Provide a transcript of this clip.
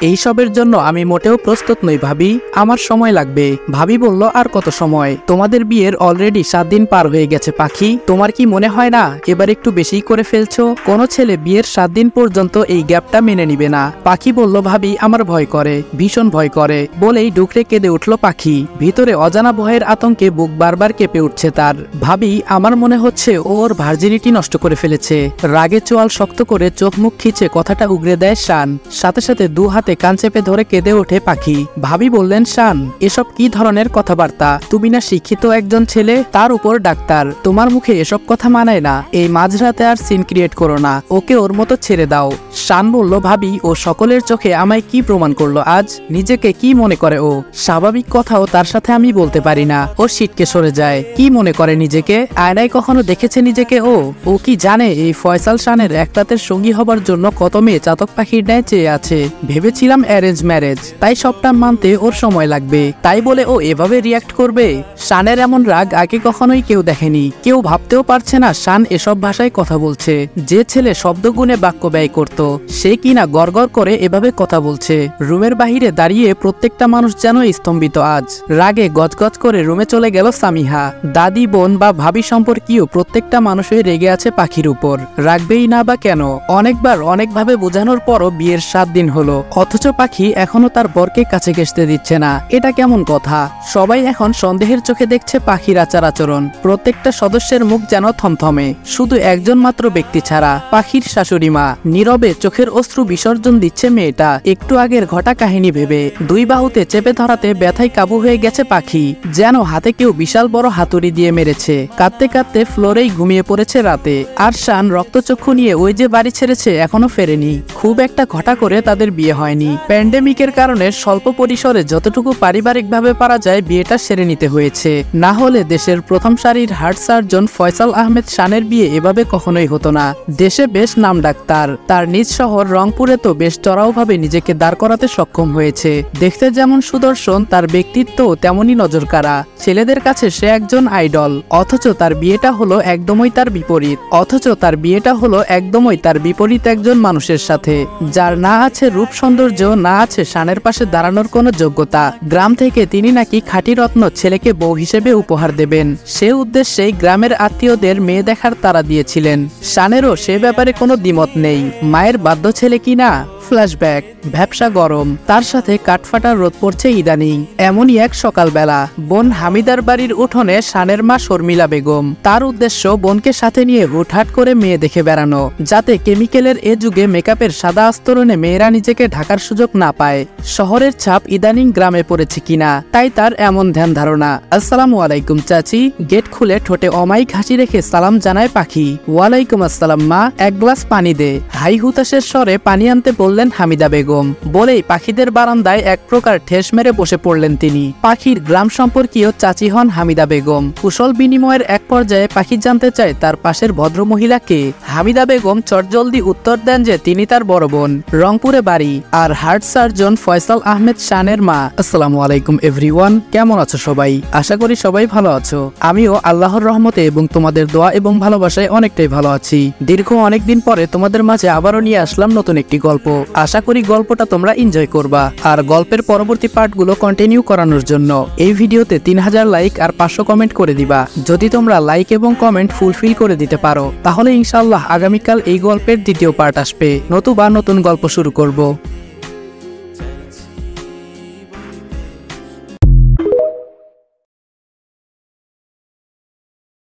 এইসবের জন্য আমি মোটেও প্রস্তুত নই ভাবি, আমার সময় লাগবে। ভাবি বলল, আর কত সময়? তোমাদের বিয়ের অলরেডি 7 দিন পার হয়ে গেছে পাখি। তোমার কি মনে হয় না এবার একটু বেশি করে ফেলছো? কোনো ছেলে বিয়ের 7 দিন পর্যন্ত এই গ্যাপটা মেনে নিবে না। পাখি বলল, ভাবি আমার ভয় করে, ভীষণ ভয় করে। বলেই ডুকরে কেঁদে উঠল পাখি। ভিতরে অজানা ভয়ের আতঙ্কে বুক বারবার কেঁপে উঠছে তার। ভাবি, আমার মনে হচ্ছে ও ওর ভার্জিনিটি নষ্ট করে ফেলেছে। রাগে চোয়াল শক্ত করে চোখ মুখ খিচে কথাটা উগরে দেয় শান। সাথে সাথে দু হাতে কান চেপে ধরে কেঁদে ওঠে পাখি। ভাবি বললেন, শান এসব কি ধরনের কথাবার্তা? তুমি না শিক্ষিত একজন ছেলে, তার উপর ডাক্তার, তোমার মুখে এসব কথা মানায় না। এই মাঝরাতে আর সিন ক্রিয়েট করো না, ওকে ওর মতো ছেড়ে দাও। শান বলল, ভাবি ও সকলের চোখে আমায় কি প্রমাণ করলো আজ? নিজেকে কি মনে করে ও? স্বাভাবিক কথাও তার সাথে আমি বলতে পারি না, ও সিটকে সরে যায়। কি মনে করে নিজেকে? আয়নায় কখনো দেখেছে নিজেকে ও কি জানে এই ফয়সাল শানের এক রাতের সঙ্গী হবার জন্য কত মেয়ে চাতক পাখির ন্যায় চেয়ে আছে? ভেবেছিলাম অ্যারেঞ্জ ম্যারেজ, তাই সবটা মানতে ওর সময় লাগবে, তাই বলে ও এভাবে রিয়াক্ট করবে? শানের এমন রাগ আগে কখনোই কেউ দেখেনি। কেউ ভাবতেও পারছে না শান এসব ভাষায় কথা বলছে। যে ছেলে শব্দগুণে বাক্য ব্যয় করত, সে কিনা গড়গড় করে এভাবে কথা বলছে। রুমের বাহিরে দাঁড়িয়ে প্রত্যেকটা মানুষ যেন স্তম্ভিত আজ। রাগে গজগজ করে রুমে চলে গেল সামিহা। দাদি, বোন বা ভাবি সম্পর্কীয় প্রত্যেকটা মানুষই রেগে আছে পাখির উপর। রাখবেই না বা কেন? অনেকবার অনেকভাবে বোঝানোর পরও বিয়ের 7 দিন হলো, অথচ পাখি এখনো তার বরকে কাছে ঘেঁষতে দিচ্ছে না। এটা কেমন কথা? সবাই এখন সন্দেহের চোখে দেখছে পাখির আচার আচরণ। প্রত্যেকটা সদস্যের মুখ যেন থমথমে, শুধু একজন মাত্র ব্যক্তি ছাড়া, পাখির শাশুড়ি মা। নীরবে চোখের অশ্রু বিসর্জন দিচ্ছে মেয়েটা একটু আগের ঘটা কাহিনী ভেবে। দুই বাহুতে চেপে ধরাতে ব্যথায় কাবু হয়ে গেছে পাখি, যেন হাতে কেউ বিশাল বড় হাতুড়ি দিয়ে মেরেছে। কাঁদতে কাঁদতে ফ্লোরেই ঘুমিয়ে পড়েছে রাতে। আর শান রক্তচক্ষু নিয়ে ওই যে বাড়ি ছেড়েছে এখনো ফেরেনি। খুব একটা ঘটা করে তাদের বিয়ে হয়নি। প্যান্ডেমিকের কারণে স্বল্প পরিসরে যতটুকু পারিবারিকভাবে পারা যায় বিয়েটা সেরে নিতে হয়েছে। না হলে দেশের প্রথম সারির হার্ট সার্জন ফয়সাল আহমেদ শানের বিয়ে এভাবে কখনোই হতো না। দেশে বেশ নাম ডাক্তার, তার নিজ শহর রংপুরে তো বেশ চড়াওভাবে নিজেকে দাঁড় করাতে সক্ষম হয়েছে। দেখতে যেমন সুদর্শন, তার ব্যক্তিত্ব তেমনই নজরকাড়া। ছেলেদের কাছে সে একজন আইডল, অথচ তার বিয়েটা হলো একদমই তার বিপরীত একজন মানুষের সাথে, যার না আছে রূপ সৌন্দর্য, না আছে শানের পাশে দাঁড়ানোর কোনো যোগ্যতা। গ্রাম থেকে তিনি নাকি খাঁটি রত্ন ছেলেকে বউ হিসেবে উপহার দেবেন, সে উদ্দেশ্যেই গ্রামের আত্মীয়দের মেয়ে দেখার তাড়া দিয়েছিলেন। শানেরও সে ব্যাপারে কোনো দ্বিমত নেই। মায়ের বাধ্য ছেলে কিনা। ফ্ল্যাশব্যাক, ভ্যাপসা গরম, তার সাথে কাঠফাটা রোদ পড়ছে ইদানিং। এমনই এক সকালবেলা বোন হামিদার বাড়ির উঠোনে শানের মা শর্মিলা বেগম। তার উদ্দেশ্য বোনকে সাথে নিয়ে হুটহাট করে মেয়ে দেখে বেড়ানো, যাতে কেমিক্যালের এ যুগে মেকআপের সাদা আস্তরণে মেয়েরা নিজেকে ঢাকার সুযোগ না পায়। শহরের ছাপ ইদানিং গ্রামে পড়েছে কিনা, তাই তার এমন ধ্যান ধারণা। আসসালামু আলাইকুম চাচি। গেট খুলে ঠোঁটে অমায়িক হাসি রেখে সালাম জানায় পাখি। ওয়ালাইকুম আসসালাম মা, এক গ্লাস পানি দে। হাই হুতাশের স্বরে পানি আনতে বললেন হামিদা বেগম। বলেই পাখিদের বারান্দায় এক প্রকার ঠেস মেরে বসে পড়লেন তিনি। পাখির গ্রাম সম্পর্কীয় চাচি হন হামিদা বেগম। কুশল বিনিময়ের এক পর্যায়ে পাখি জানতে চায় তার পাশের ভদ্রমহিলাকে। হামিদা বেগম চটজলদি উত্তর দেন যে তিনি তার বড় বোন, রংপুরে বাড়ি, আর হার্ট সার্জন ফয়সাল আহমেদ শানের মা। আসসালামু আলাইকুম এভরিওয়ান, কেমন আছো সবাই? আশা করি সবাই ভালো আছো। আমিও আল্লাহর রহমতে এবং তোমাদের দোয়া এবং ভালোবাসায় অনেকটাই ভালো আছি। দীর্ঘ অনেকদিন পরে তোমাদের মাঝে আবারও নিয়ে আসলাম নতুন একটি গল্প। আশা করি গল্পটা তোমরা এনজয় করবা। আর গল্পের পরবর্তী পার্টগুলো কন্টিনিউ করানোর জন্য এই ভিডিওতে 3000 লাইক আর 500 কমেন্ট করে দিবা। যদি তোমরা লাইক এবং কমেন্ট ফুলফিল করে দিতে পারো, তাহলে ইনশাআল্লাহ আগামীকাল এই গল্পের দ্বিতীয় পার্ট আসবে, নতুবা নতুন গল্প শুরু করব।